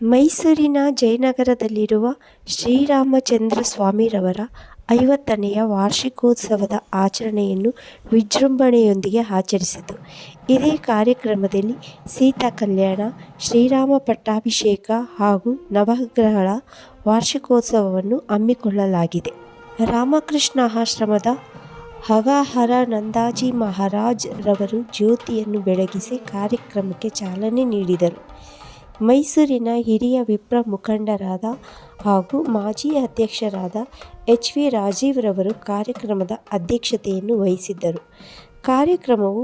ಮೈಸೂರಿನ ಜಯನಗರದಲ್ಲಿರುವ ಶ್ರೀರಾಮಚಂದ್ರ ಸ್ವಾಮಿರವರ 50ನೆಯ ವಾರ್ಷಿಕೋತ್ಸವದ ಆಚರಣೆಯನ್ನು ವಿಜೃಂಭಣೆಯೊಂದಿಗೆ ಆಚರಿಸಿತು. ಇದೇ ಕಾರ್ಯಕ್ರಮದಲ್ಲಿ ಸೀತಾ ಕಲ್ಯಾಣ, ಶ್ರೀರಾಮ ಪಟ್ಟಾಭಿಷೇಕ ಹಾಗೂ ನವಗ್ರಹಗಳ ವಾರ್ಷಿಕೋತ್ಸವವನ್ನು ಹಮ್ಮಿಕೊಳ್ಳಲಾಗಿದೆ. ರಾಮಕೃಷ್ಣ ಆಶ್ರಮದ ಅಘಾಹರಾನಂದಜಿ ಮಹಾರಾಜ್ ರವರು ಜ್ಯೋತಿಯನ್ನು ಬೆಳಗಿಸಿ ಕಾರ್ಯಕ್ರಮಕ್ಕೆ ಚಾಲನೆ ನೀಡಿದರು. ಮೈಸೂರಿನ ಹಿರಿಯ ವಿಪ್ರ ಮುಖಂಡರಾದ ಹಾಗೂ ಮಾಜಿ ಅಧ್ಯಕ್ಷರಾದ ಎಚ್. ವಿ. ರಾಜೀವ್ ರವರು ಕಾರ್ಯಕ್ರಮದ ಅಧ್ಯಕ್ಷತೆಯನ್ನು ವಹಿಸಿದ್ದರು. ಕಾರ್ಯಕ್ರಮವು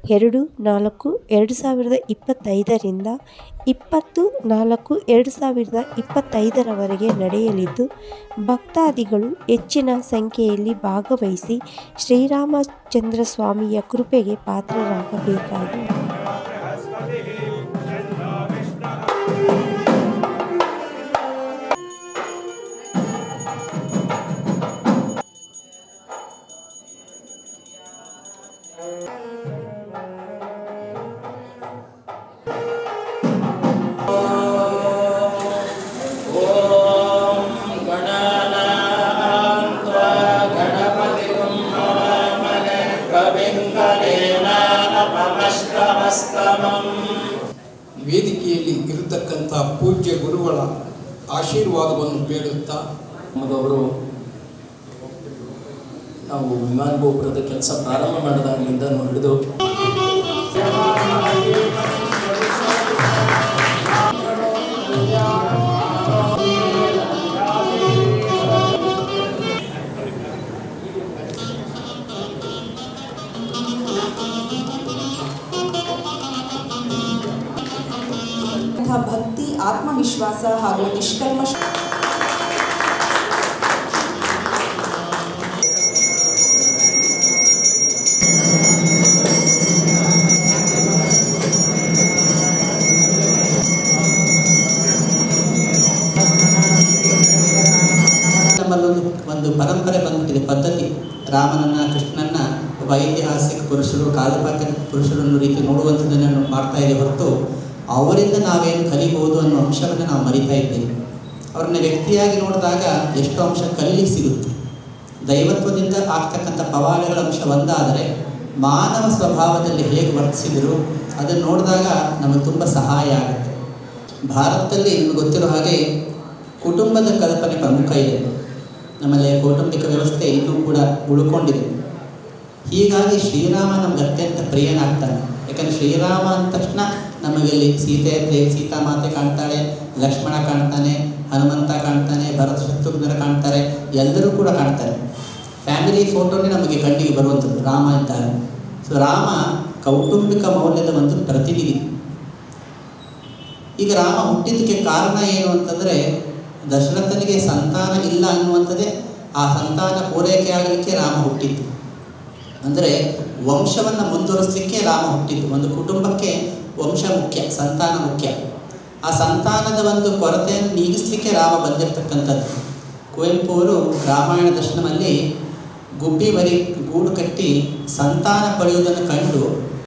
2-4-2025 ರಿಂದ 20-4-2025 ರವರೆಗೆ ನಡೆಯಲಿದ್ದು, ಭಕ್ತಾದಿಗಳು ಹೆಚ್ಚಿನ ಸಂಖ್ಯೆಯಲ್ಲಿ ಭಾಗವಹಿಸಿ ಶ್ರೀರಾಮಚಂದ್ರ ಸ್ವಾಮಿಯ ಕೃಪೆಗೆ ಪಾತ್ರರಾಗಬೇಕಾಗಿ ವೇದಿಕೆಯಲ್ಲಿ ಇರತಕ್ಕಂಥ ಪೂಜ್ಯ ಗುರುಗಳ ಆಶೀರ್ವಾದವನ್ನು ಬೇಡುತ್ತಾ ನಮಗವರು ನಾವು ವಿಮಾನ ಗೋಪುರದ ಕೆಲಸ ಪ್ರಾರಂಭ ಮಾಡಿದಾಗಲಿಂದ ಹಿಡಿದು ಭಕ್ತಿ, ಆತ್ಮವಿಶ್ವಾಸ ಹಾಗೂ ನಿಷ್ಕಲ್ಮಶ ಒಂದು ಪರಂಪರೆ ಬಂದ್ಬಿಟ್ಟಿದೆ, ಪದ್ಧತಿ. ರಾಮನನ್ನ, ಕೃಷ್ಣನ್ನ ಒಬ್ಬ ಐತಿಹಾಸಿಕ ಪುರುಷರು, ಕಾಲ್ಪನಿಕ ಪುರುಷರನ್ನು ರೀತಿ ನೋಡುವಂಥದ್ದನ್ನು ಮಾಡ್ತಾ ಇದೆ ಹೊರತು ಅವರಿಂದ ನಾವೇನು ಕಲಿಬಹುದು ಅನ್ನೋ ಅಂಶವನ್ನು ನಾವು ಮರಿತಾ ಇದ್ದೇವೆ. ಅವ್ರನ್ನ ವ್ಯಕ್ತಿಯಾಗಿ ನೋಡಿದಾಗ ಎಷ್ಟೋ ಅಂಶ ಕಲೀಲಿಕ್ಕೆ ಸಿಗುತ್ತೆ. ದೈವತ್ವದಿಂದ ಆಗ್ತಕ್ಕಂಥ ಪವಾಡಗಳ ಅಂಶ ಒಂದಾದರೆ ಮಾನವ ಸ್ವಭಾವದಲ್ಲಿ ಹೇಗೆ ವರ್ತಿಸಿದರು ಅದನ್ನು ನೋಡಿದಾಗ ನಮಗೆ ತುಂಬ ಸಹಾಯ ಆಗುತ್ತೆ. ಭಾರತದಲ್ಲಿ ನಿಮಗೆ ಗೊತ್ತಿರೋ ಹಾಗೆ ಕುಟುಂಬದ ಕಲ್ಪನೆ ಪ್ರಮುಖ ಇದೆ. ನಮ್ಮಲ್ಲಿ ಕೌಟುಂಬಿಕ ವ್ಯವಸ್ಥೆ ಇನ್ನೂ ಕೂಡ ಉಳ್ಕೊಂಡಿದೆ. ಹೀಗಾಗಿ ಶ್ರೀರಾಮ ನಮ್ಗೆ ಅತ್ಯಂತ ಪ್ರಿಯನಾಗ್ತಾನೆ. ಯಾಕಂದರೆ ಶ್ರೀರಾಮ ಅಂದ ತಕ್ಷಣ ನಮಗಲ್ಲಿ ಸೀತಾಮಾತೆ ಕಾಣ್ತಾಳೆ, ಲಕ್ಷ್ಮಣ ಕಾಣ್ತಾನೆ, ಹನುಮಂತ ಕಾಣ್ತಾನೆ, ಭರತ ಶತ್ರುಘ್ನರ ಕಾಣ್ತಾರೆ, ಎಲ್ಲರೂ ಕೂಡ ಕಾಣ್ತಾರೆ. ಫ್ಯಾಮಿಲಿ ಫೋಟೋನೇ ನಮಗೆ ಕಣ್ಣಿಗೆ ಬರುವಂಥದ್ದು ರಾಮ ಅಂತಾರೆ. ಸೊ ರಾಮ ಕೌಟುಂಬಿಕ ಮೌಲ್ಯದ ಒಂದು ಪ್ರತಿನಿಧಿ. ಈಗ ರಾಮ ಹುಟ್ಟಿದ್ದಕ್ಕೆ ಕಾರಣ ಏನು ಅಂತಂದರೆ, ದಶರಥನಿಗೆ ಸಂತಾನ ಇಲ್ಲ ಅನ್ನುವಂಥದ್ದೇ ಆ ಸಂತಾನ ಪೂರೈಕೆ ಆಗಲಿಕ್ಕೆ ರಾಮ ಹುಟ್ಟಿದ್ದು. ಅಂದರೆ ವಂಶವನ್ನು ಮುಂದುವರಿಸಲಿಕ್ಕೆ ರಾಮ ಹುಟ್ಟಿದ್ದು. ಒಂದು ಕುಟುಂಬಕ್ಕೆ ವಂಶ ಮುಖ್ಯ, ಸಂತಾನ ಮುಖ್ಯ. ಆ ಸಂತಾನದ ಒಂದು ಕೊರತೆಯನ್ನು ನೀಗಿಸಲಿಕ್ಕೆ ರಾಮ ಬಂದಿರತಕ್ಕಂಥದ್ದು. ಕುವೆಂಪು ಅವರು ರಾಮಾಯಣ ದರ್ಶನದಲ್ಲಿ ಗುಬ್ಬಿ ಮರಿ ಗೂಡು ಕಟ್ಟಿ ಸಂತಾನ ಪಡೆಯುವುದನ್ನು ಕಂಡು